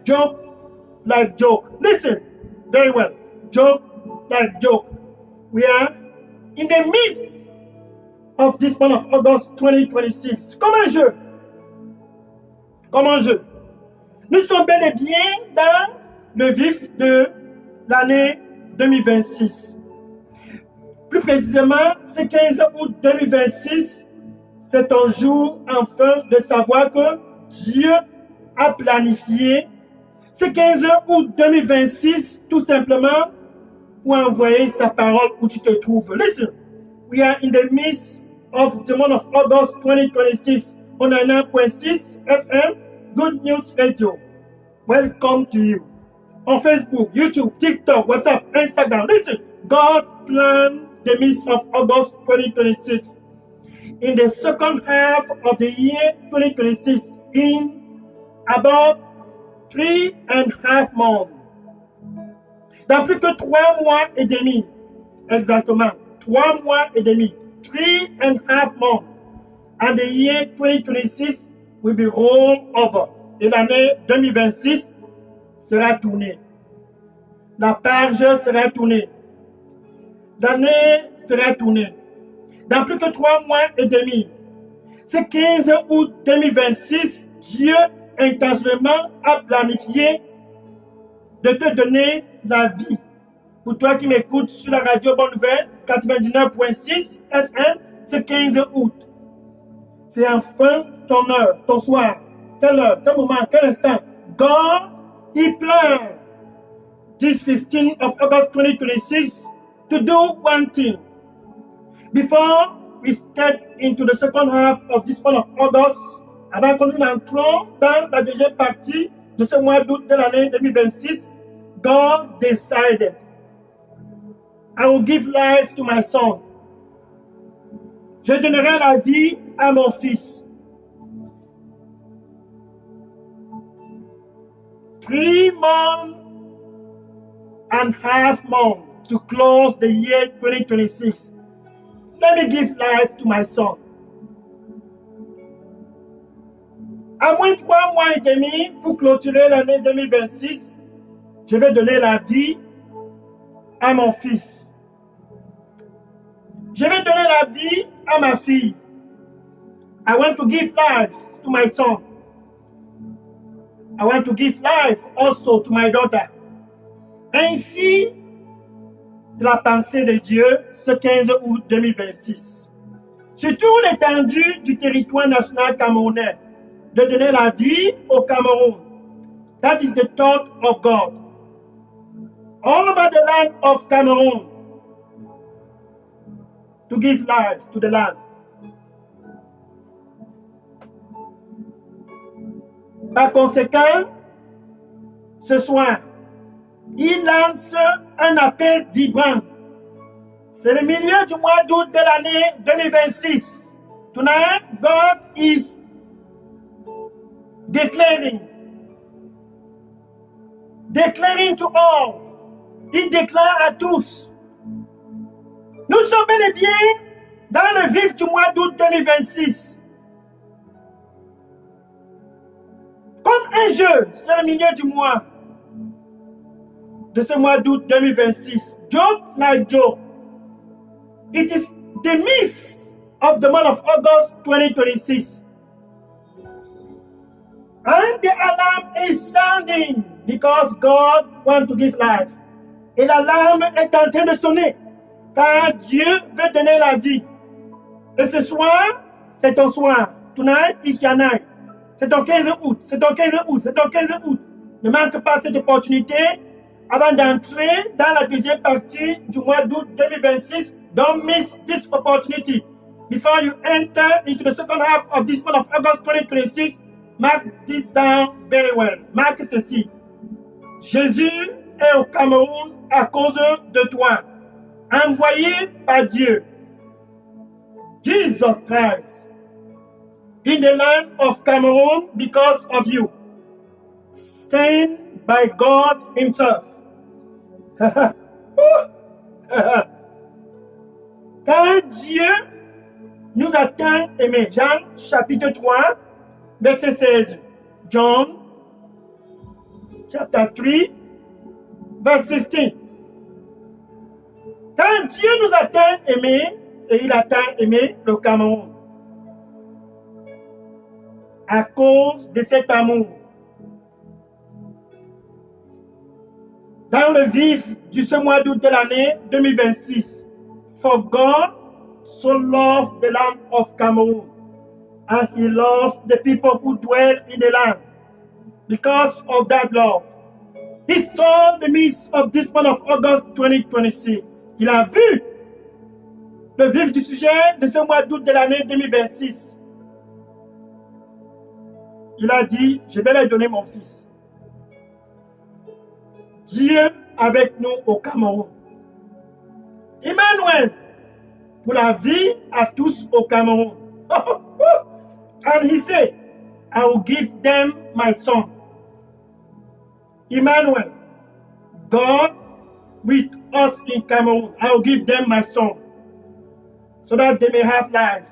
joke like joke. Listen very well. Joke like joke. We are in the midst of this month of August 2026. Comme un jeu. Comme un jeu. Nous sommes bel et bien dans le vif de l'année 2026. Plus précisément, ce 15 août 2026, c'est un jour enfin de savoir que Dieu a planifié ce 15 août 2026 tout simplement pour envoyer sa parole où tu te trouves. Listen, we are in the midst of the month of August 2026 on 9.6 FM Good News Radio. Welcome to you. On Facebook, YouTube, TikTok, WhatsApp, Instagram. Listen, God planned the midst of August 2026. In the second half of the year 2026, in about 3.5 months. Dans plus que 3 mois et demi, exactement, 3 mois et demi, 3.5 months, and the year 2026 will be rolled over. Et l'année 2026 sera tournée. La page sera tournée. L'année sera tournée. Dans plus que 3 mois et demi, ce 15 août 2026, Dieu intentionnellement a planifié de te donner la vie. Pour toi qui m'écoutes sur la radio Bonne Nouvelle 99.6 FM, ce 15 août. C'est enfin ton heure, ton soir, quelle heure, quel moment, quel instant. God, He planned this 15th of August 2026 to do one thing. Before we step into the second half of this month of August, avant que nous entrons dans la deuxième partie de ce mois d'août de l'année 2026, God decided, I will give life to my son. Je donnerai la vie à mon fils. 3.5 months to close the year 2026. Let me give life to my son. À moins de 3 mois et demi pour clôturer l'année 2026, je vais donner la vie à mon fils. Je vais donner la vie à ma fille. I want to give life to my son. I want to give life also to my daughter. Ainsi, c'est la pensée de Dieu ce 15 août 2026. Sur toute l'étendue du territoire national camerounais, de donner la vie au Cameroun. That is the thought of God. All over the land of Cameroon, to give life to the land. Par conséquent, ce soir, il lance un appel vibrant. C'est le milieu du mois d'août de l'année 2026. Tonight, God is declaring to all. Il déclare à tous. Nous sommes bel et bien dans le vif du mois d'août 2026. Comme un jeu, c'est le milieu du mois de ce mois d'août 2026. Joke like joke. It is the midst of the month of August 2026. And the alarm is sounding because God wants to give life. Et l'alarme est en train de sonner car Dieu veut donner la vie. Et ce soir, c'est ton soir. Tonight is your night. C'est ton 15 août, c'est ton 15 août, c'est ton 15 août. Ne manque pas cette opportunité avant d'entrer dans la deuxième partie du mois d'août 2026. Don't miss this opportunity. Before you enter into the second half of this month of August 2026, mark this down very well. Marque ceci. Jésus est au Cameroun à cause de toi. Envoyé par Dieu. Jesus Christ. In the land of Cameroon because of you. Sent by God Himself. Car Dieu nous a tant aimés. Jean chapitre 3, verset 16. John chapter 3, verse 16. Quand Dieu nous a tant aimés, et il a tant aimé le Cameroun, à cause de cet amour, dans le vif de ce mois d'août de l'année 2026, for God so loved the land of Cameroon, and he loved the people who dwell in the land. Because of that love, he saw the midst of this month of August 2026. Il a vu le vif du sujet de ce mois d'août de l'année 2026. Il a dit, je vais leur donner mon fils. Dieu avec nous au Cameroun. Emmanuel, pour la vie à tous au Cameroun. And he said, I will give them my son. Emmanuel, God with us in Cameroun. I will give them my son. So that they may have life.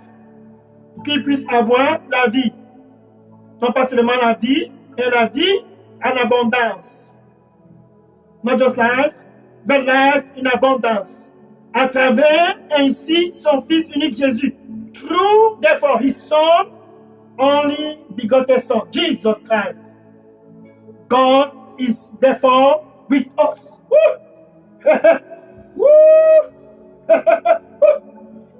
Qu'ils puissent avoir la vie. Non pas seulement la vie, mais la vie en abondance. Not just life, but life in abundance. À travers ainsi son Fils unique Jésus. Through, therefore, his Son, only begotten Son, Jesus Christ. God is therefore with us. Woo! Woo!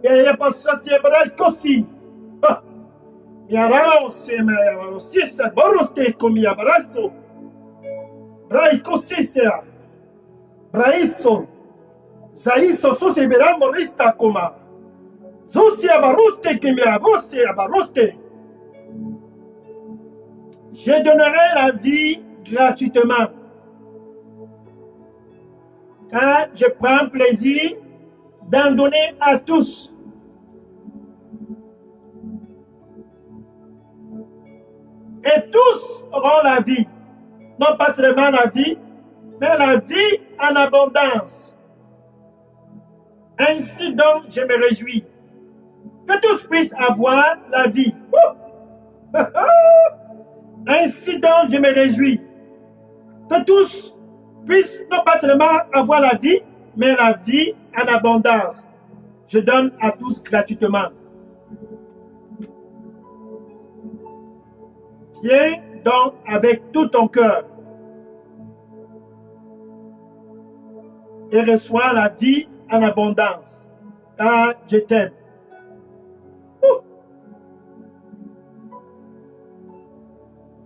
E pas sortir para così. E arao se me sissa boroste come abraço. Brai così sea. Braiso. Zaiso so se verá morista coma. Zosi abaroste que me abose abaroste. Je donnerai la vie gratuitement. Car je prends plaisir d'en donner à tous. Et tous auront la vie. Non pas seulement la vie, mais la vie en abondance. Ainsi donc, je me réjouis. Que tous puissent avoir la vie. Ainsi donc, je me réjouis. Que tous puissent non pas seulement avoir la vie, mais la vie en abondance. Je donne à tous gratuitement. Viens donc avec tout ton cœur et reçois la vie en abondance, car je t'aime.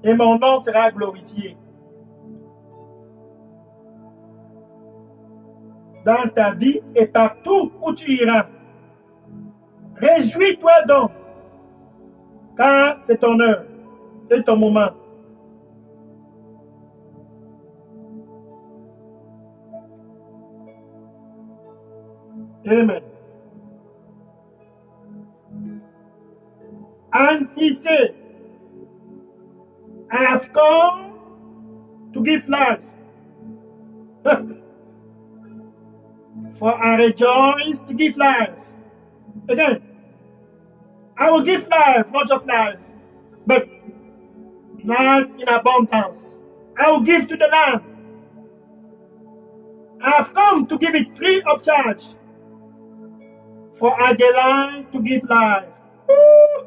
Et mon nom sera glorifié dans ta vie et partout où tu iras. Réjouis-toi donc, car c'est ton heure et ton moment. Amen. And he said, I have come to give life. For I rejoice to give life. Again, I will give life, not just life, but life in abundance. I will give to the land. I have come to give it free of charge. For I delight to give life. Woo!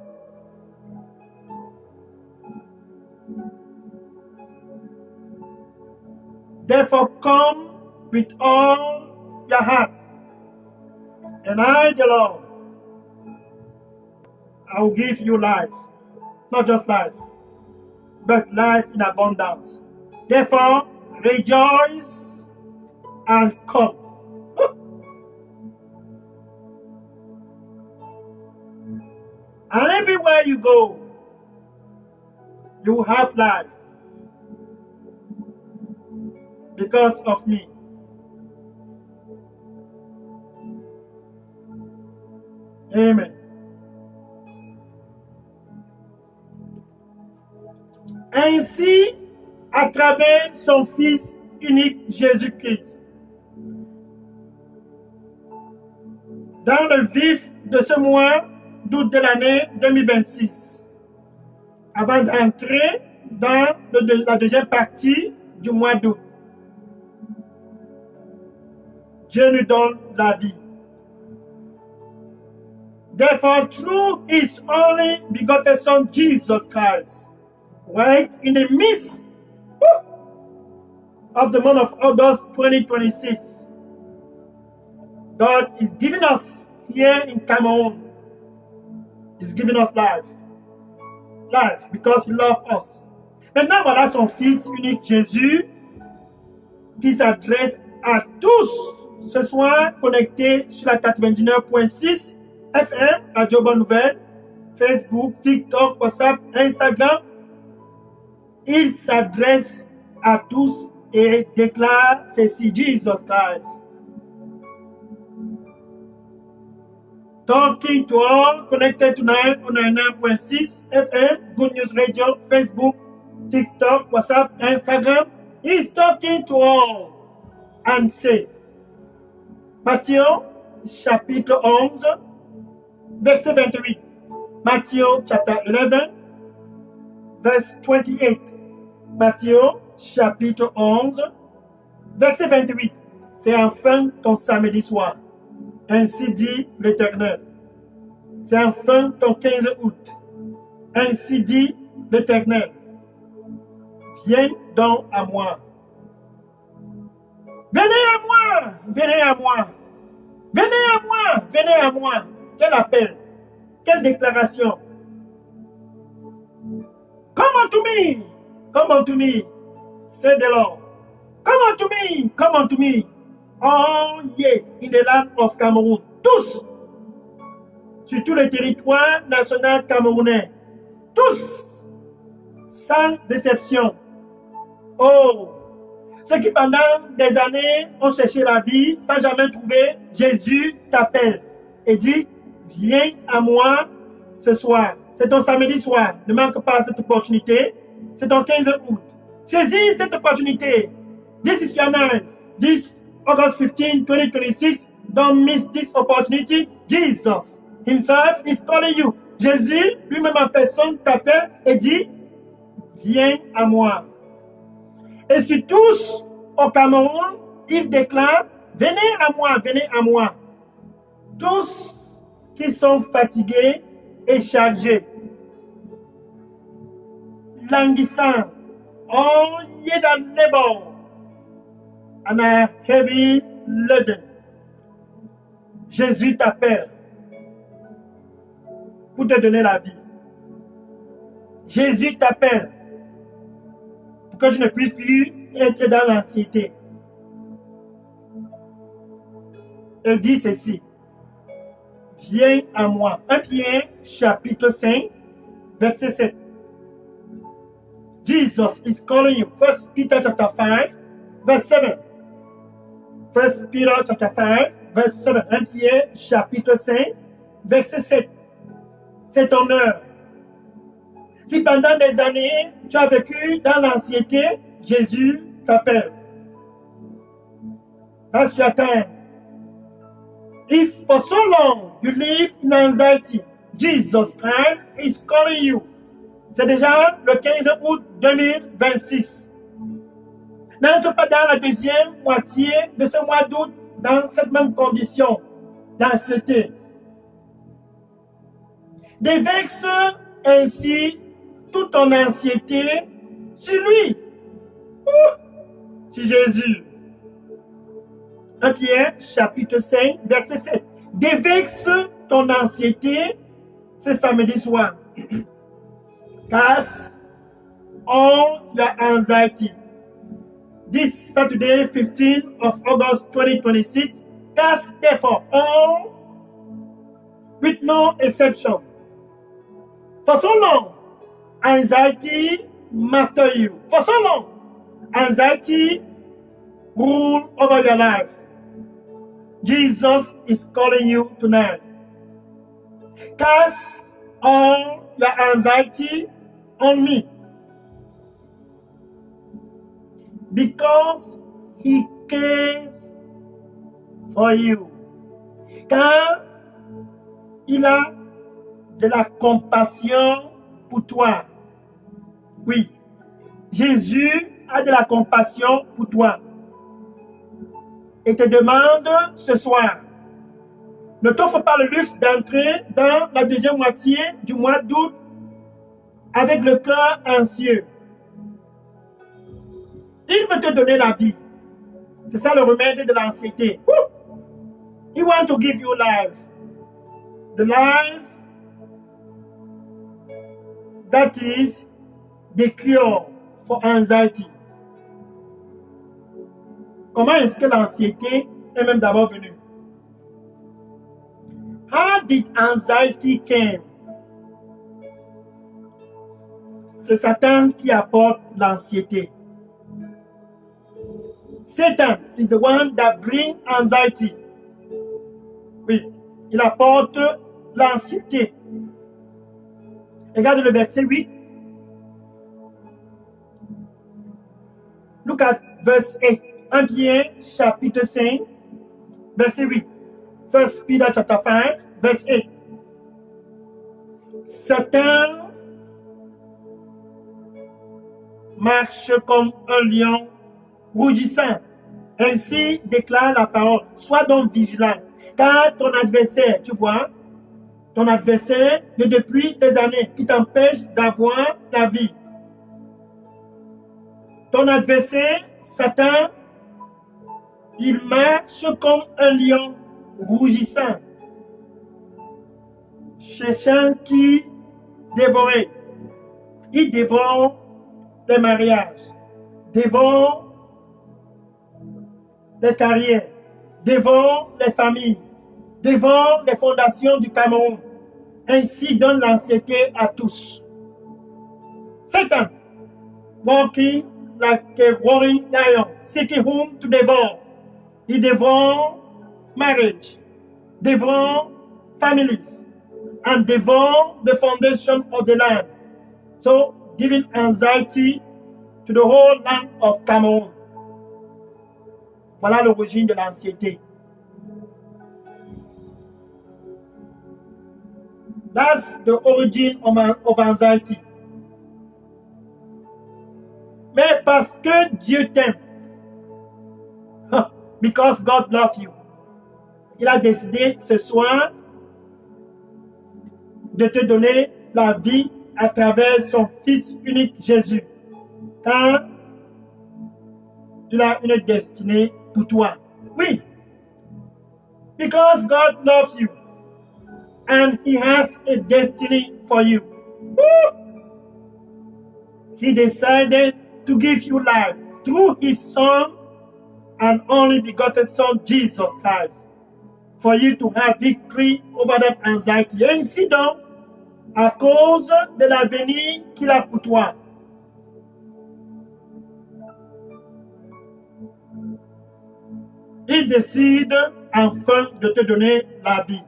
Therefore come with all your heart. And I, the Lord, I will give you life. Not just life, but life in abundance. Therefore, rejoice and come. And everywhere you go, you will have life because of me. Amen. Ainsi, à travers son Fils unique Jésus-Christ, dans le vif de ce mois d'août de l'année 2026, avant d'entrer dans la deuxième partie du mois d'août. Dieu nous donne la vie. Therefore, through his only begotten Son, Jesus Christ, right in the midst of the month of August 2026, God is giving us here in Cameroon, He's giving us life. Life, because He loves us. Maintenant, voilà son Fils unique Jésus qui s'adresse à tous ce soir connectés sur la 99.6 FM, Radio Bonne Nouvelle, Facebook, TikTok, WhatsApp, Instagram. Il s'adresse à tous et déclare ceci, Jesus Christ. Talking to all, connected tonight on 99.6 FM, Good News Radio, Facebook, TikTok, WhatsApp, Instagram. He's talking to all and say, Matthieu chapitre 11, verset 28. Matthew chapter 11, verse 28. Matthieu chapitre 11, verset 28. C'est enfin ton samedi soir. Ainsi dit l'Éternel. C'est enfin ton 15 août. Ainsi dit l'Éternel. Viens donc à moi. Venez à moi, venez à moi. Venez à moi, venez à moi. Quel appel, quelle déclaration. Come unto me, come unto me, said the Lord. Come unto me, come unto me. All ye in the land of Cameroon, tous, sur tout le territoire national camerounais, tous, sans exception. Oh, ceux qui pendant des années ont cherché la vie sans jamais trouver, Jésus t'appelle et dit, viens à moi ce soir. C'est ton samedi soir, ne manque pas cette opportunité. C'est ton 15 août. Saisis cette opportunité. This is your night. This August 15, 2026. Don't miss this opportunity. Jesus himself is calling you. Jésus, lui-même en personne, t'appelle et dit, viens à moi. Et sur tous au Cameroun, il déclare, venez à moi, venez à moi. Tous qui sont fatigués et chargés, languissants, all ye that labor and are heavy laden. Jésus t'appelle pour te donner la vie. Jésus t'appelle pour que je ne puisse plus être dans l'anxiété. Et dit ceci, viens à moi. 1 Pierre chapitre 5, verset 7. Jesus is calling you. 1 Peter chapter 5, verse 7. 1 Peter chapter 5, verse 7. 1 Pierre chapitre 5, verset 7. C'est ton heure. Si pendant des années, tu as vécu dans l'anxiété, Jésus t'appelle. That's your time. If for so long you live in anxiety, Jesus Christ is calling you. C'est déjà le 15 août 2026. N'entre pas dans la deuxième moitié de ce mois d'août dans cette même condition d'anxiété. Déverse ainsi toute ton anxiété sur lui, sur Jésus. 1 Pierre chapitre 5, verset 7. Déverse ton anxiété ce samedi soir. Cast all your anxiety. This Saturday, 15th of August 2026, cast therefore all with no exception. For so long, anxiety master you. For so long, anxiety rule over your life. Jesus is calling you tonight. Cast all your anxiety on me. Because he cares for you. Car il a de la compassion pour toi. Oui, Jésus a de la compassion pour toi et te demande ce soir, ne t'offre pas le luxe d'entrer dans la deuxième moitié du mois d'août avec le cœur anxieux. Il veut te donner la vie. C'est ça le remède de l'anxiété. He wants to give you life. The life that is the cure for anxiety. Comment est-ce que l'anxiété est même d'abord venue? How did anxiety came? C'est Satan qui apporte l'anxiété. Satan is the one that brings anxiety. Oui, il apporte l'anxiété. Regarde le verset 8. Look at verse 8. 1 Pierre chapitre 5, verset 8. 1 Peter chapter 5, verse 8. Satan marche comme un lion rougissant. Ainsi déclare la parole. Sois donc vigilant. Car ton adversaire, tu vois, ton adversaire de depuis des années qui t'empêche d'avoir la vie. Ton adversaire, Satan, il marche comme un lion rougissant, cherchant qui dévorer. Il dévore les mariages, dévore les carrières, dévore les familles, dévore les fondations du Cameroun. Ainsi donne l'anxiété à tous. Satan, walking like a roaring lion, seeking whom to devour. He devour marriage, devour families, and devour the foundation of the land. So, giving anxiety to the whole land of Cameroon. Voilà l'origine de l'anxiété. That's the origin of anxiety. Mais parce que Dieu t'aime, because God loves you, il a décidé ce soir de te donner la vie à travers son Fils unique Jésus. Car il a une destinée pour toi. Oui. Because God loves you. And He has a destiny for you. Woo! He decided to give you life through His Son and only begotten Son, Jesus Christ, for you to have victory over that anxiety. Ainsi donc, à cause de l'avenir qu'il a pour toi, il décide enfin de te donner la vie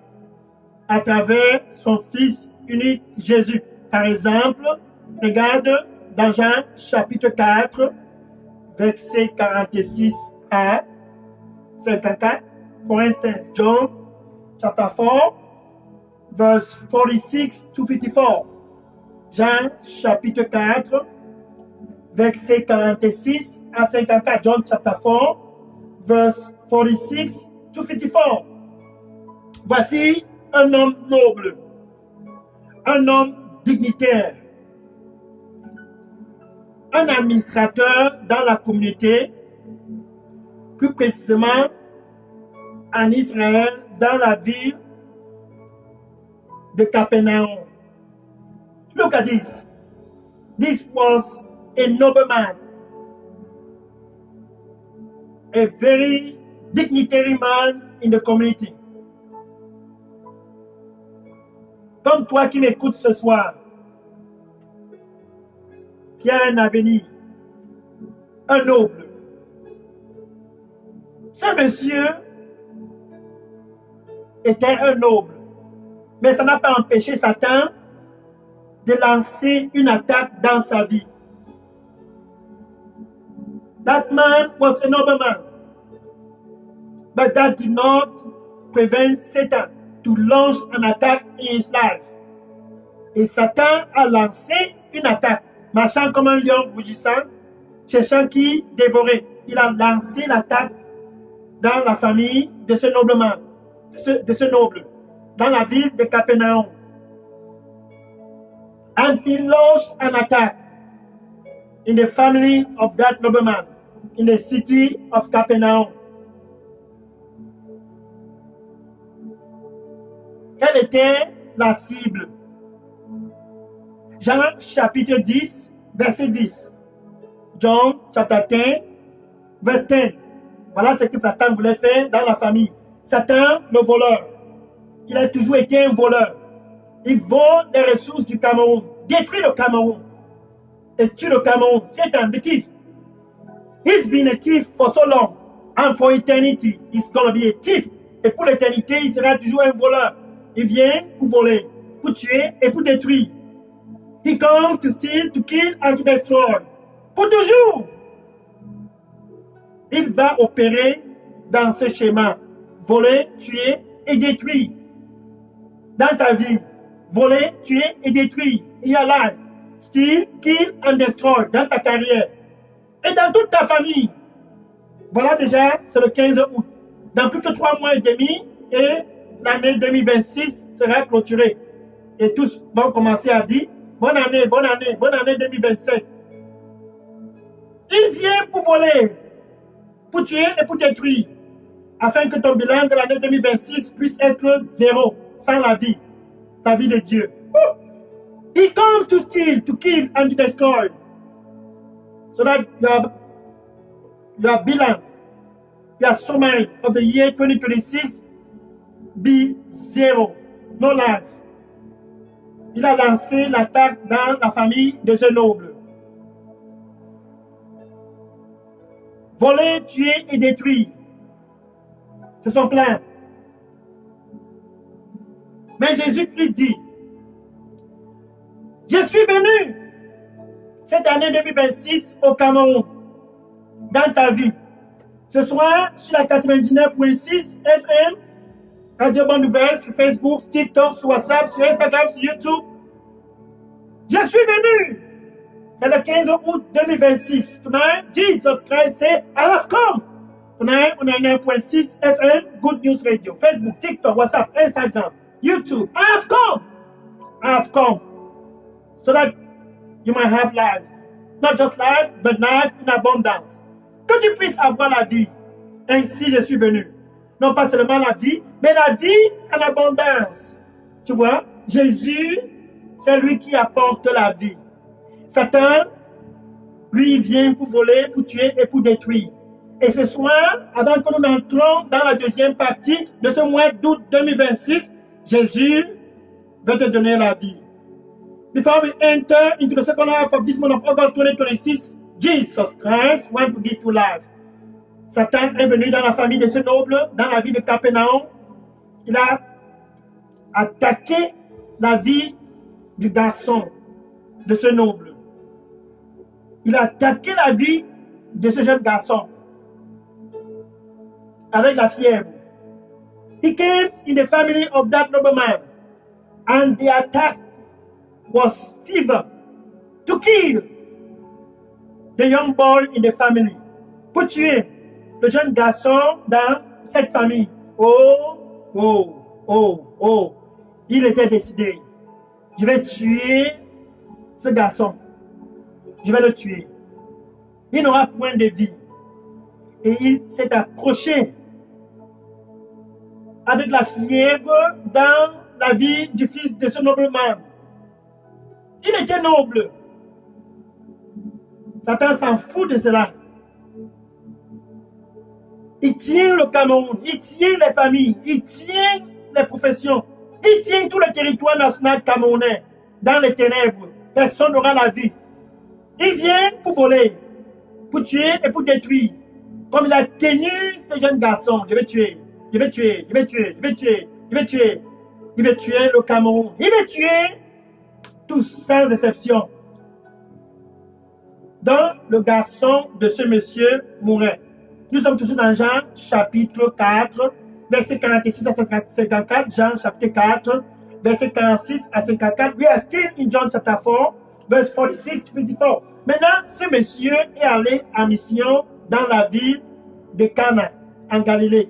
à travers son Fils unique Jésus. Par exemple, regarde dans Jean chapitre 4, verset 46 à 54. For instance, John chapter 4, verse 46 to 54. Jean chapitre 4, verset 46 à 54. John chapter 4, verse 46 to 54. Voici un homme noble, un homme dignitaire, un administrateur dans la communauté, plus précisément en Israël, dans la ville de Capernaum. Look at this. This was a noble man, a very dignitary man in the community. Comme toi qui m'écoutes ce soir, qui a un avenir, un noble. Ce monsieur était un noble, mais ça n'a pas empêché Satan de lancer une attaque dans sa vie. That man was a noble man, but that did not prevent Satan to launch an attack in his life. Et Satan a lancé une attaque, marchant comme un lion rougissant, cherchant qui dévorer. Il a lancé l'attaque dans la famille de ce nobleman, de ce noble, dans la ville de Capernaum. And he launched an attack in the family of that nobleman, in the city of Capernaum. Quelle était la cible? Jean chapitre 10, verset 10. John chapitre 10, verset 10. Voilà ce que Satan voulait faire dans la famille. Satan, le voleur, il a toujours été un voleur. Il vole les ressources du Cameroun, détruit le Cameroun et tue le Cameroun. C'est un thief. He's been a thief for so long, and for eternity, he's gonna be a thief. Et pour l'éternité, il sera toujours un voleur. Il vient pour voler, pour tuer et pour détruire. He comes to steal, to kill and to destroy. Pour toujours. Il va opérer dans ce schéma. Voler, tuer et détruire. Dans ta vie, voler, tuer et détruire. In your life. Steal, kill and destroy. Dans ta carrière. Et dans toute ta famille. Voilà déjà, c'est le 15 août. Dans plus que 3 mois et demi, et l'année 2026 sera clôturée. Et tous vont commencer à dire, bonne année, bonne année, bonne année 2027. Il vient pour voler, pour tuer et pour détruire, afin que ton bilan de l'année 2026 puisse être zéro, sans la vie de Dieu. He comes to steal, to kill and to destroy. So that your bilan, your summary of the year 2026 be zero, no life. Il a lancé l'attaque dans la famille de ce noble. Voler, tuer et détruire. C'est son plan. Mais Jésus-Christ dit, je suis venu cette année 2026 au Cameroun, dans ta vie. Ce soir, sur la 99.6 FM, Radio Bonne Nouvelle, sur Facebook, sur TikTok, sur WhatsApp, sur Instagram, sur YouTube. Je suis venu. C'est le 15 août 2026. Tonight, Jesus Christ said, I have come. Tonight, on a 9.6 FM, Good News Radio, Facebook, TikTok, WhatsApp, Instagram, YouTube. I have come. I have come. So that you might have life. Not just life, but life in abundance. Que tu puisses avoir la vie. Ainsi, je suis venu. Non pas seulement la vie, mais la vie en abondance. Tu vois, Jésus, c'est lui qui apporte la vie. Satan, lui, vient pour voler, pour tuer et pour détruire. Et ce soir, avant que nous entrons dans la deuxième partie de ce mois d'août 2026, Jésus veut te donner la vie. Before we enter into the second half of this month of August 2026, Jesus Christ wants to give you life. Satan est venu dans la famille de ce noble, dans la vie de Capernaum. Il a attaqué la vie du garçon, de ce noble. Il a attaqué la vie de ce jeune garçon avec la fièvre. He came in the family of that nobleman, and the attack was fever to kill the young boy in the family. Pour tuer le jeune garçon dans cette famille. Il était décidé. Je vais tuer ce garçon. Je vais le tuer. Il n'aura point de vie. Et il s'est accroché avec la fièvre dans la vie du fils de ce nobleman. Il était noble. Satan s'en fout de cela. Il tient le Cameroun, il tient les familles, il tient les professions, il tient tout le territoire national camerounais dans les ténèbres. Personne n'aura la vie. Il vient pour voler, pour tuer et pour détruire. Comme il a tenu ce jeune garçon, je vais tuer, je vais tuer, je vais tuer, je vais tuer, je vais tuer. Il va tuer le Cameroun. Il va tuer tous sans exception. Donc, le garçon de ce monsieur mourait. Nous sommes toujours dans Jean chapitre 4, verset 46 à 54. Jean chapitre 4, verset 46 à 54. We are still in John chapter 4, verse 46 to 54. Maintenant, ce monsieur est allé en mission dans la ville de Cana, en Galilée.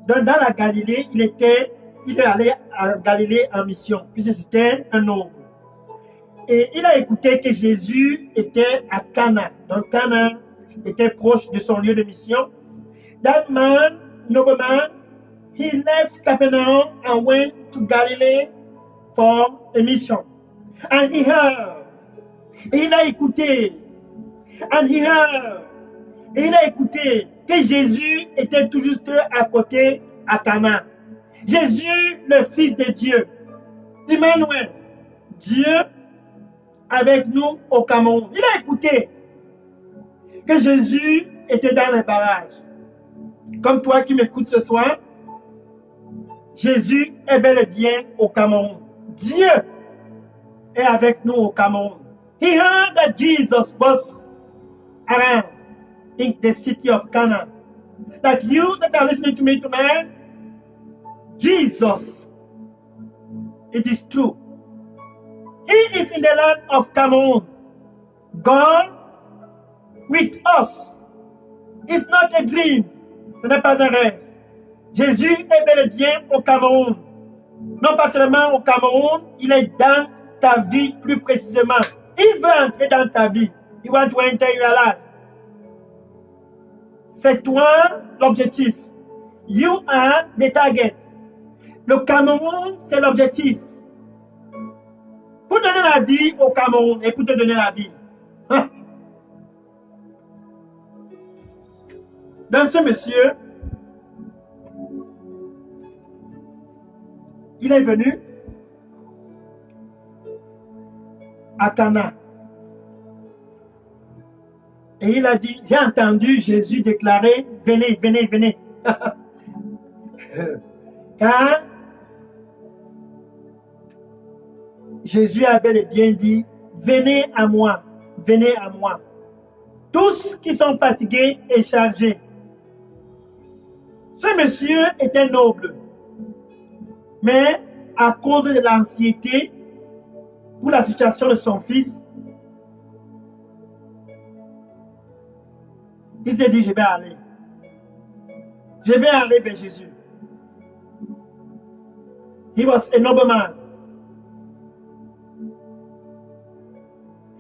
Dans la Galilée, il est allé en Galilée en mission, puisque c'était un noble. Et il a écouté que Jésus était à Cana. Donc Cana était proche de son lieu de mission. That man, nobleman, he left Capernaum and went to Galilee for a mission. And he heard. Et il a écouté. And he heard. Et il a écouté que Jésus était tout juste à côté à Cana. Jésus, le Fils de Dieu. Emmanuel. Dieu avec nous au Cameroun. Il a écouté que Jésus était dans les barrages. Comme toi qui m'écoutes ce soir, Jésus est bel et bien au Cameroun. Dieu est avec nous au Cameroun. He heard that Jesus was around in the city of Cana. Like you that are listening to me tonight, Jesus, it is true. He is in the land of Cameroon. God with us. It's not a dream. Ce n'est pas un rêve. Jésus est bel et bien au Cameroun. Non pas seulement au Cameroun, il est dans ta vie plus précisément. Il veut entrer dans ta vie. He wants to enter your life. C'est toi l'objectif. You are the target. Le Cameroun, c'est l'objectif. Pour donner la vie au Cameroun et pour te donner la vie. Hein? Dans ce monsieur, il est venu à Cana. Et il a dit, j'ai entendu Jésus déclarer, venez, venez, venez. Car Jésus a bel et bien dit, venez à moi, venez à moi. Tous qui sont fatigués et chargés. Ce monsieur était noble. Mais à cause de l'anxiété pour la situation de son fils, il s'est dit, je vais aller. Je vais aller vers Jésus. He was a nobleman.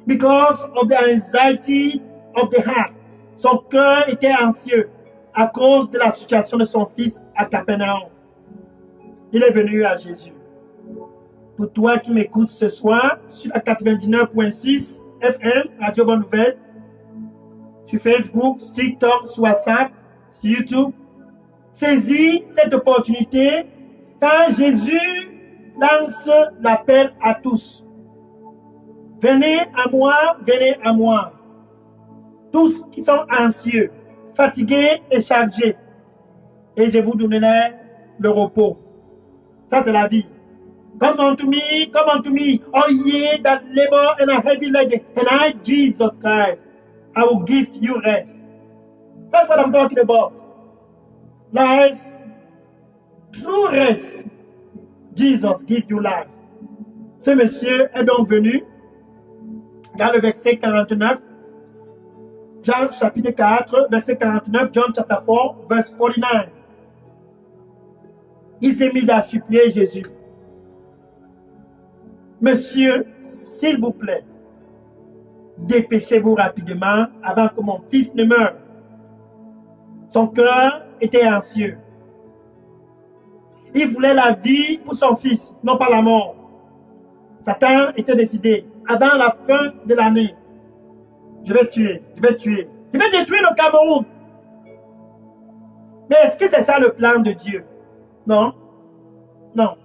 Because of the anxiety of the heart. Son cœur était anxieux à cause de la situation de son fils à Capernaum. Il est venu à Jésus. Pour toi qui m'écoutes ce soir sur la 99.6 FM, Radio Bonne Nouvelle, sur Facebook, sur TikTok, sur WhatsApp, sur YouTube, saisis cette opportunité car Jésus lance l'appel à tous. Venez à moi, venez à moi. Tous qui sont anxieux, fatigués et chargés, et je vous donnerai le repos. Ça, c'est la vie. Come unto me, all ye that labor and are heavy laden, and I, Jesus Christ, I will give you rest. That's what I'm talking about. Life, true rest. Jesus give you life. Ce monsieur est donc venu dans le verset 49, Jean chapitre 4, verset 49, John chapter 4, verse 49. Il s'est mis à supplier Jésus. Monsieur, s'il vous plaît, dépêchez-vous rapidement avant que mon fils ne meure. Son cœur était anxieux. Il voulait la vie pour son fils, non pas la mort. Satan était décidé. Avant la fin de l'année, je vais tuer. Je vais détruire le Cameroun. Mais est-ce que c'est ça le plan de Dieu? Non. Non.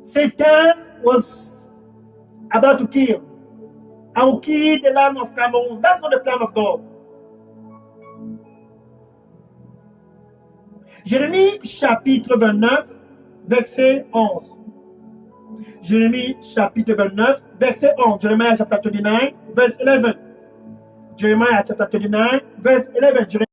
Satan was about to kill. I will kill the land of Cameroon. That's not the plan of God. Jérémie chapitre 29, verset 11. Jérémie chapitre 29, verset 11. Jeremiah chapter 29, verse 11. Jeremiah chapter 29, verse 11.